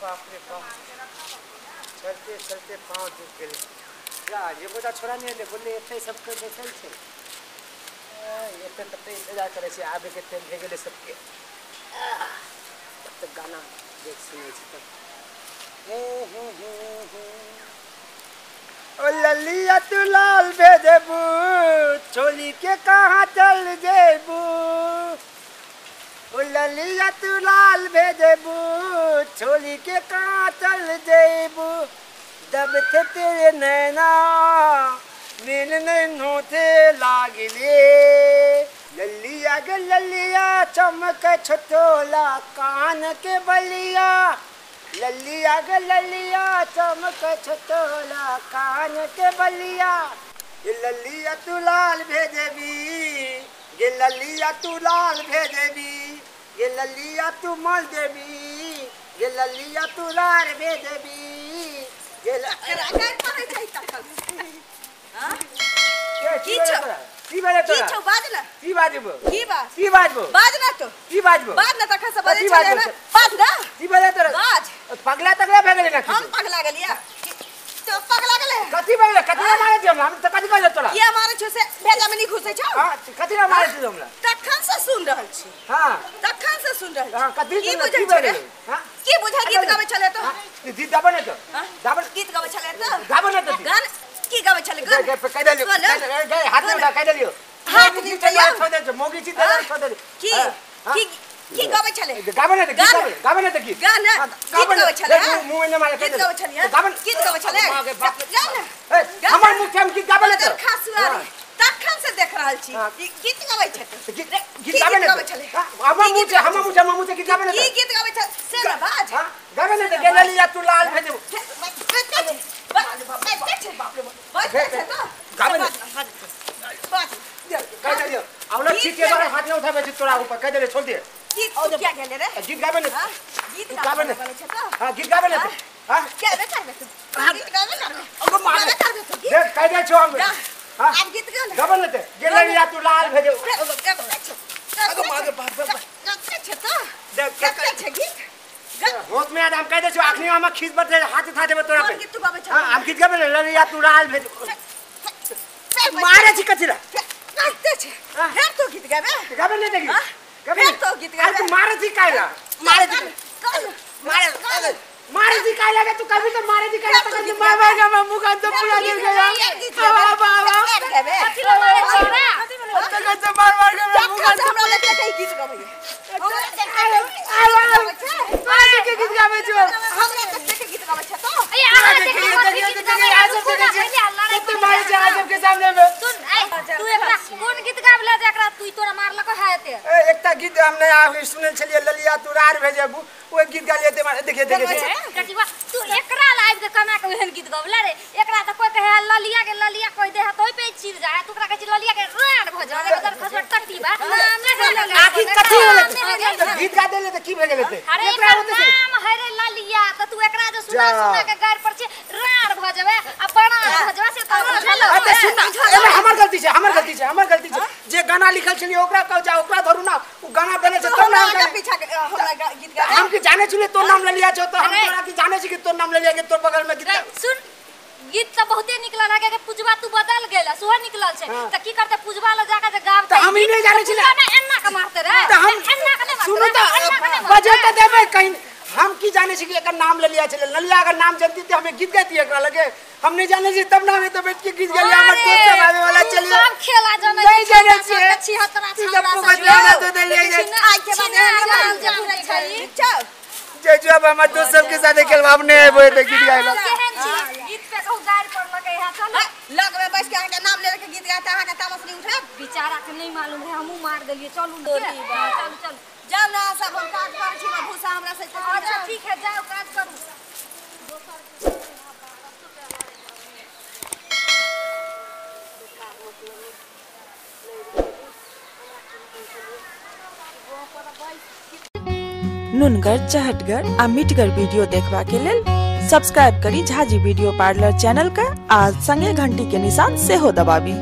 बाप रे बाप, चलते चलते पाँव दुख गए। जा ये गोटा छोड़ा नहीं है, बोले एते सबके बैठल छे, एते तब तक इंतजार करे छे आबे के टाइम भे गेले सबके। तब तक गाना देख सुने छी तब ओ ललिया तू लाल भेजबू, चोली के कहाँ चल जेबू। ओ ललिया तू लाल भेजबू, चोली के कहाँ चल जेबू। जब थे तेरे नैना मिलने नोथे लागले, ललिया गे ललिया चमक छतोला कान के बलिया। ललिया गे ललिया चमक छतोला कान के बलिया। ये ललिया तू लाल भेजबी, ये ललिया तू लाल भेजबी, ये ललिया तू मल देबी, ये ललिया तू लाल भेजबी। ये की बाजे तोरा की बाजला की बाजबो की बाजबो बाजना तो की बाजबो बाजना तखन से बाजे चले ना बाज ना की बाजे तोरा बाज पगला तगला भे गेले ना हम पगला गेलिया तो पगला गेले कथि भे गेले कथि मारे छी हम त कथि कहले तोरा ये मारे छ से भेजा में नहीं घुसे छ हां कथि ना मारे छी हमरा तखन से सुन रहल छी हां तखन से सुन रहल हां कथि की बुझै छ हां की बुझा गीत गावे चले तो गीत गाबे न तो गाबे गीत गावे चले तो गाबे न तो गान की गावे चले गान कह देलियो हाथ में उठा कह देलियो हाथ में उठा छोड़ दे मोगी छी दे छोड़ दे की गावे चले गाबे न तो गाबे न तो गीत गान गाबे चले मुंह में मारे गीत गावे चले गाबे गीत गावे चले हमर मुंह में गीत गाबे न तो खासुआरी तखन से देख रहल छी गीत गावे छ गीत गाबे न चले हमर मुंह से गीत गाबे न की गीत गावे छ से ना बाज गाबे न तो गेलिया तू लाल भेजबो कह दियो आवला ठीक के बारे हाथ में उठाबे छी तोरा ऊपर कह दे छोड़ दे गीत क्या गेले रे गीत गाबे न गीत गाबे न हां गीत गाबे न हां क्या रे करबे तू गीत गाबे न अब मार देख कह दे छो हम हां अब गीत गाबे न गेलिया तू लाल भेजो अगो मागे बाप छ तो देख क्या छ गीत होश में आदम कह दे छो आखनी हम खींच बते हाथ उठा देबे तोरा पे गीत तू गाबे छ हां हम गीत गाबे ललिया तू लाल भेजो मारे छी कचरा कहते छे फेर तो गीत गाबे गाबे नहीं देगी गाबे तो गीत गाबे तू मारे छी कायला मारे छी मारे छी कायला के तू कभी तो मारे छी कायला तो बाबा का मुंह तो पूरा गिर गया बाबा गाबे कथि मारे छी ना तो कैसे मार के मुंह तो हमरा लगता है गीत गाबे मारे के गीत गाबे जो हमरा लगता है गीत गाबे छ तो ए आहा देखिए तू मारे जा जब के सामने में सुन तू एकरा कोन गीत गाबले जेकरा तू तोरा मारलको है एते एकटा गीत हमने आ सुनल छलिए ललिया तू रार भेजबू ओ गीत गालिए ते मारे देखिए कटिवा तू एकरा लाइव के कना के ओहन गीत गाबले रे एकरा त कोई कहे ललिया के ललिया कोई दे तोय पे चिर जाए तू एकरा कह ललिया के रार भजा उधर खसट टट्टी बा आखिर कथि होले गीत गा देले त की भे गेले ते एकरा नाम है रे ललिया त तू एकरा जो सुना के गार पर छे रार भजबे आ बड़ा भजवा से तो अबे सुन एमे हमर गलती छे जे गाना लिखल छली ओकरा कह जा ओकरा धरू ना उ गाना बने छ तब नाम के पीछा हमरा गीत गा हम के जाने छले तो नाम ललिया छ तो हम तोरा की जाने छी कि तो नाम ललिया के तोर बगल में गीत सुन गीत त बहुते निकला लागे के पूजवा तू बदल गेला सोह निकलल छे त की करते पूजवा ल जाके जे गाव त हम ही नहीं जाने छी ना एन्ना के मारते रे त हम एन्ना के नहीं सुनो त बजे त देबे कहीं हम की जाने छी कि एकर नाम ललिया छले ललिया का नाम जानती थे हमें गीत गाती एकरा लगे हम नहीं जाने छी तब ना तो बैठ के गीत गालिया हमर दोस्त आवे वाला चलिए सब खेला जाने नहीं जाने छी 76 छाड़ा तो दे ले आज के बाद जाने छी जे जो अब हमर दोस्त सब के साथ खेलवा हमने बोए तो गीत गाइला गीत पे कहू गार पर लगे है चल लगवे बस के आके नाम ले के गीत गाता है का तामस नहीं उठा बेचारा के नहीं मालूम है हमहु मार देलिए चलू चल जाओ ना सब हम काज कर छी भूसा हमरा से अच्छा ठीक है जाओ काज करू नुनगर चहटगर आ मिठगर वीडियो देखबा के लेल सब्सक्राइब करी झाजी वीडियो पार्लर चैनल का आ संगे घंटी के निशान से हो दबाबी।